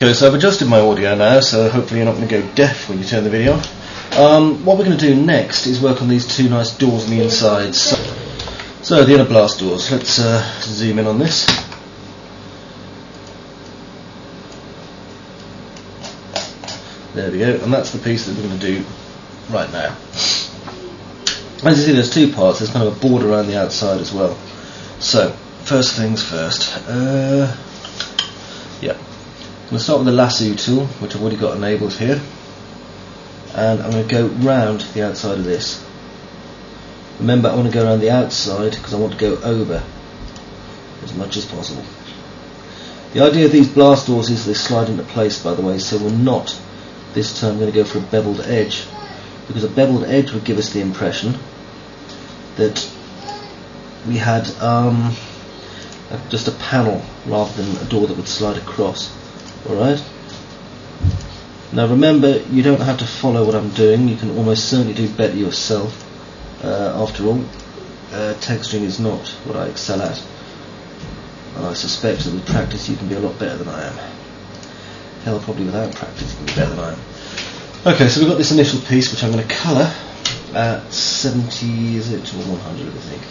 Okay, so I've adjusted my audio now, so hopefully you're not going to go deaf when you turn the video on. What we're going to do next is work on these two nice doors on the inside. So the inner blast doors, let's zoom in on this. There we go, and that's the piece that we're going to do right now. As you see, there's two parts. There's kind of a border around the outside as well. So, first things first. Yeah. I'm going to start with the lasso tool, which I've already got enabled here. And I'm going to go round the outside of this. Remember, I want to go around the outside because I want to go over as much as possible. The idea of these blast doors is they slide into place, by the way, so we're not this time going to go for a beveled edge, because a beveled edge would give us the impression that we had just a panel rather than a door that would slide across. Alright? Now remember, you don't have to follow what I'm doing, you can almost certainly do better yourself. After all, texturing is not what I excel at, and I suspect that with practice you can be a lot better than I am. Hell, probably without practice you can be better than I am. Okay, so we've got this initial piece which I'm going to colour at 70, is it, or 100 I think.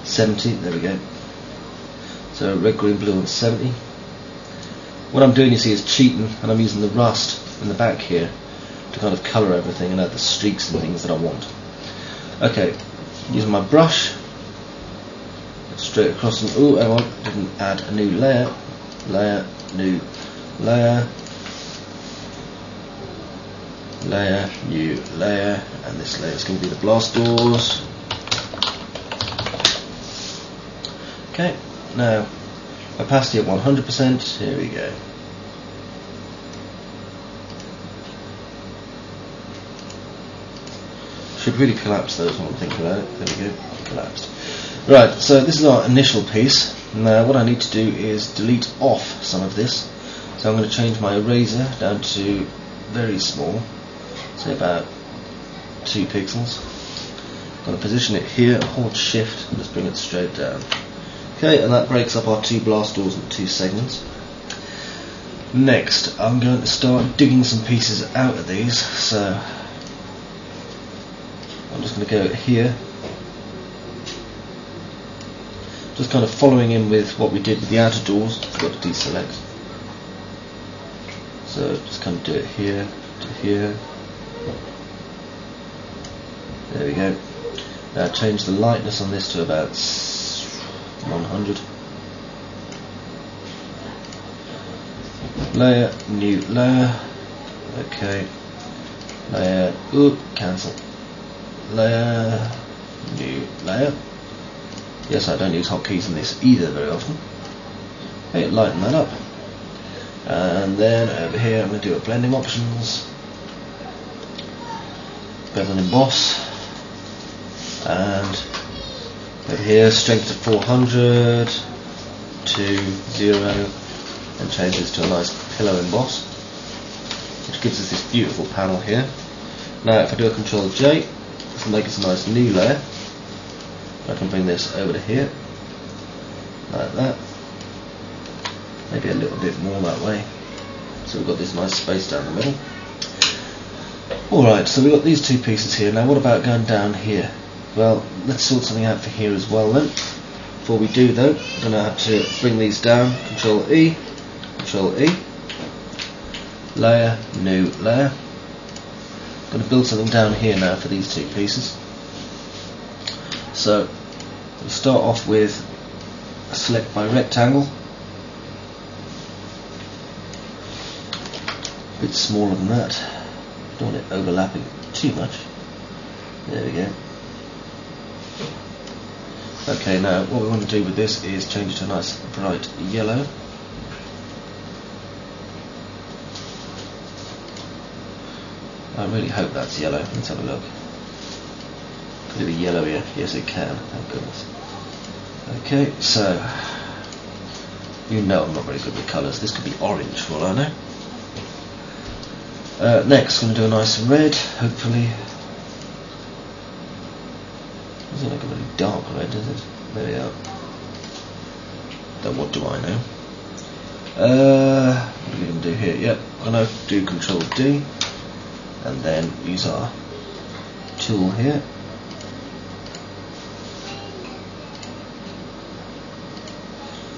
70, there we go. So red, green, blue and 70. What I'm doing, you see, is cheating, and I'm using the rust in the back here to kind of colour everything and add the streaks and things that I want. Okay, using my brush, straight across them. Oh, hang on, didn't add a new layer. Layer, new layer. Layer, new layer, and this layer is going to be the blast doors. Okay, now opacity at 100%, here we go. Should really collapse those when I'm thinking about it. There we go, collapsed. Right, so this is our initial piece. Now what I need to do is delete off some of this. So I'm going to change my eraser down to very small, say about 2 pixels. I'm going to position it here, hold shift, and just bring it straight down. Okay, and that breaks up our two blast doors into 2 segments. Next, I'm going to start digging some pieces out of these, so I'm just going to go here, just kind of following in with what we did with the outer doors. I've got to deselect. So just kind of do it here to here. There we go. Now change the lightness on this to about 100. Layer, new layer. Okay. Layer, cancel. Layer, new layer. Yes, I don't use hotkeys in this either very often. Okay, lighten that up. And then over here I'm going to do a blending options. Bevel and emboss. And over here, strength to 400 to 0, and change this to a nice pillow emboss, which gives us this beautiful panel here. Now if I do a Control J, this will make us a nice new layer. I can bring this over to here, like that, maybe a little bit more that way, so we've got this nice space down the middle. Alright, so we've got these 2 pieces here. Now what about going down here? Well, let's sort something out for here as well then. Before we do though, I'm going to have to bring these down, Control E, layer, new layer. I'm going to build something down here now for these 2 pieces. So, we'll start off with a select by rectangle. A bit smaller than that. Don't want it overlapping too much. There we go. Okay, now what we want to do with this is change it to a nice bright yellow. I really hope that's yellow. Let's have a look. Could it be yellow here? Yes, it can. Thank goodness. Okay, so you know I'm not very good with colours. This could be orange for all I know. Next, I'm going to do a nice red, hopefully. Doesn't look a really dark red, does it? There we are. Then what do I know? What are we going to do here? Yep, I'm going to do Control D and then use our tool here.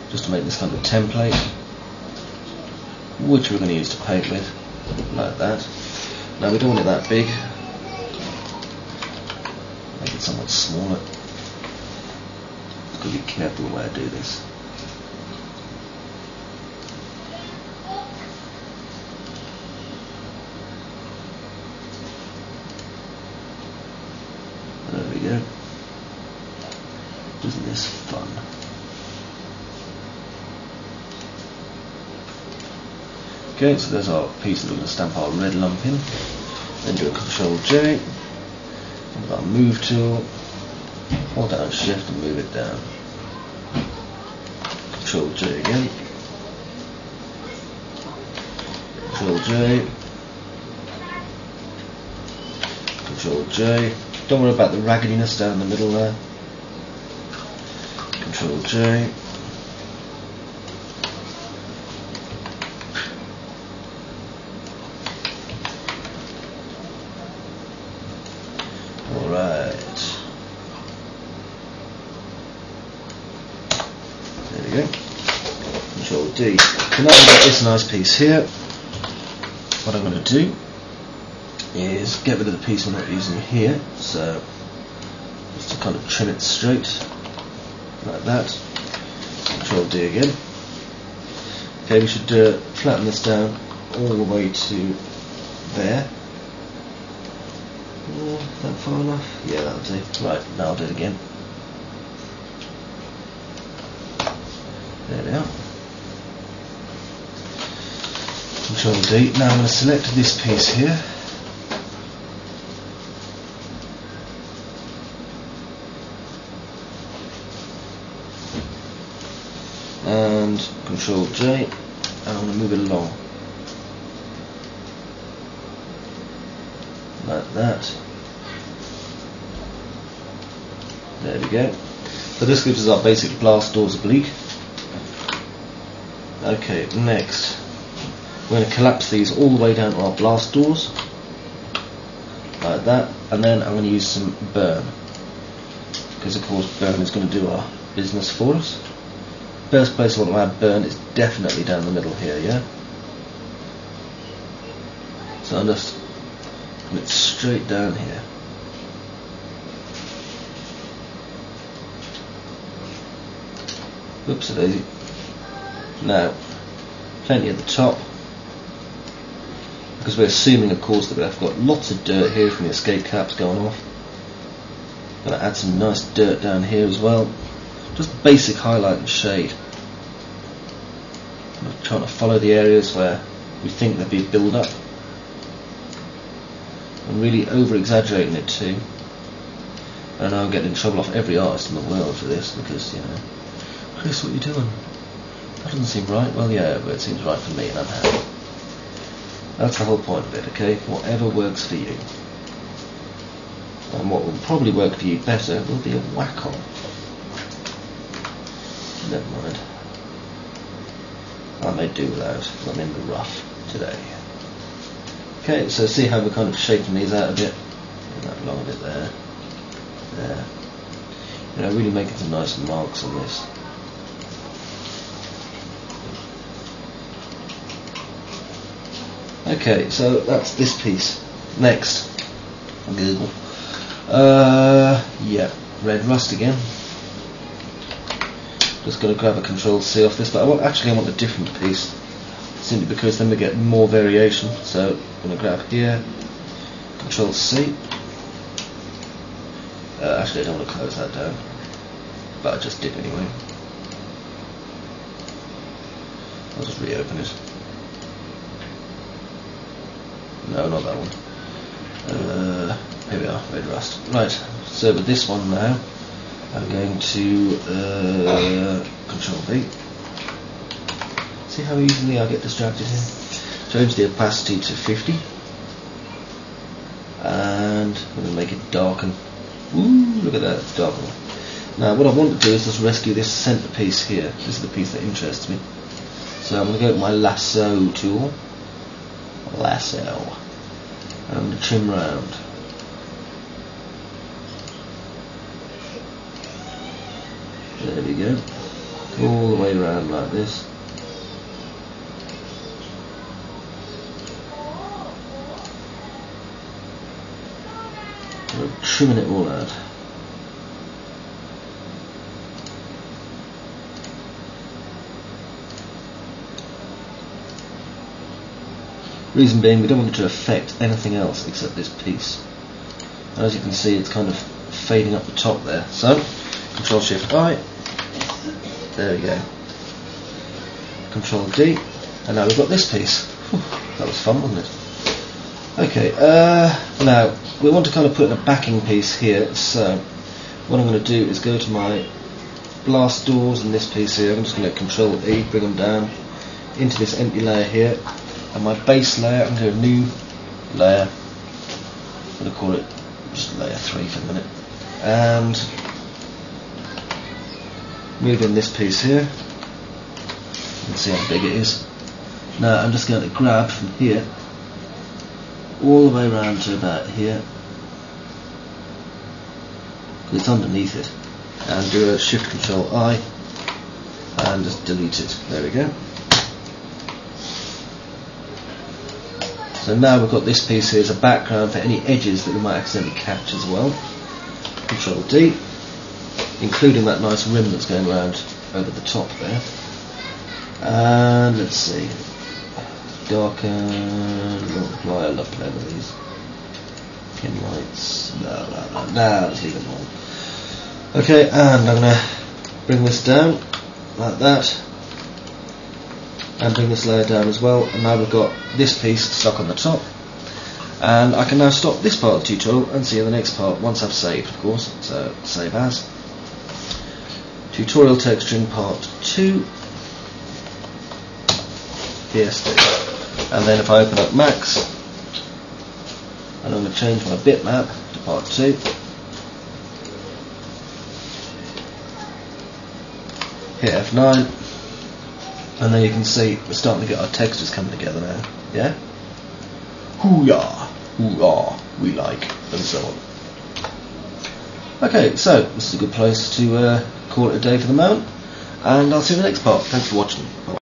Just to make this kind of template, which we're going to use to paint with, like that. Now we don't want it that big, make it somewhat smaller. I've got to be careful the way I do this. There we go. Isn't this fun? Okay, so there's our piece that we're going to stamp our red lump in. Then do a Control J. With our move tool, hold down Shift and move it down. Control J again. Control J. Control J. Don't worry about the raggediness down the middle there. Control J. Alright. There we go. Control D. So now we've got this nice piece here. What I'm going to do is get rid of the piece we're not using here, so just to kind of trim it straight like that. Control D again. Okay, we should flatten this down all the way to there. Is that far enough? Yeah, that'll do. Right, now I'll do it again. There we are. Control D. Now I'm going to select this piece here. And Control J, and I'm going to move it along like that. There we go. So this gives us our basic blast doors oblique. Okay, next we're going to collapse these all the way down to our blast doors like that, and then I'm going to use some burn, because of course burn is going to do our business for us. First place I want to add burn is definitely down the middle here, yeah? So I'm just put it straight down here. Whoops a daisy. Now, plenty at the top, because we're assuming of course that we've got lots of dirt here from the escape caps going off. Going to add some nice dirt down here as well. Just basic highlight and shade. I'm trying to follow the areas where we think there'd be a build up, and really over exaggerating it too. I know I'm getting in trouble off every artist in the world for this, because, you know, Chris, what are you doing? That doesn't seem right. Well, yeah, but it seems right for me and I'm happy. That's the whole point of it, okay? Whatever works for you. And what will probably work for you better will be a whack-on. Never mind. I may do without. I'm in the rough today. Okay, so see how we're kind of shaping these out a bit. That long bit there. There. You know, really making some nice marks on this. Okay, so that's this piece. Next, Google. Yeah, red rust again. Just got to grab a Control C off this, but I want a different piece, simply because then we get more variation. So I'm going to grab here, Control C. Actually, I don't want to close that down, but I just did anyway. I'll just reopen it. No, not that one. Here we are, red rust. Right, so with this one now, I'm going to Control V. See how easily I get distracted here? Change the opacity to 50. And I'm going to make it darken. Ooh, look at that, it's darkening. Now what I want to do is just rescue this centre piece here. This is the piece that interests me. So I'm going to go with my lasso tool. Lasso. And I'm going to trim round. There we go. All the way around like this. I'm trimming it all out. Reason being, we don't want it to affect anything else except this piece. And as you can see, it's kind of fading up the top there. So, Control Shift I. There we go. Control D. And now we've got this piece. Whew, that was fun, wasn't it? Okay, now we want to kind of put in a backing piece here. So, what I'm going to do is go to my blast doors and this piece here. I'm just going to Control E, bring them down into this empty layer here. And my base layer, I'm going to do a new layer. I'm going to call it just layer 3 for the minute. And move in this piece here. You can see how big it is. Now I'm just going to grab from here all the way around to about here. It's underneath it. And do a Shift Control I and just delete it. There we go. So now we've got this piece here as a background for any edges that we might accidentally catch as well. Control D, including that nice rim that's going around over the top there. And let's see, darken, multiply, I love playing with these. Pin lights, no, let's leave it all. Okay, and I'm going to bring this down like that. And bring this layer down as well, and now we've got this piece stuck on the top, and I can now stop this part of the tutorial and see the next part once I've saved, of course. So save as tutorial texturing part 2 PSD, and then if I open up Max and I'm going to change my bitmap to part 2, hit F9. And then you can see we're starting to get our textures coming together now. Yeah? Hoo-yah! Hoo-ah! We like, and so on. Okay, so this is a good place to call it a day for the moment. And I'll see you in the next part. Thanks for watching. Bye.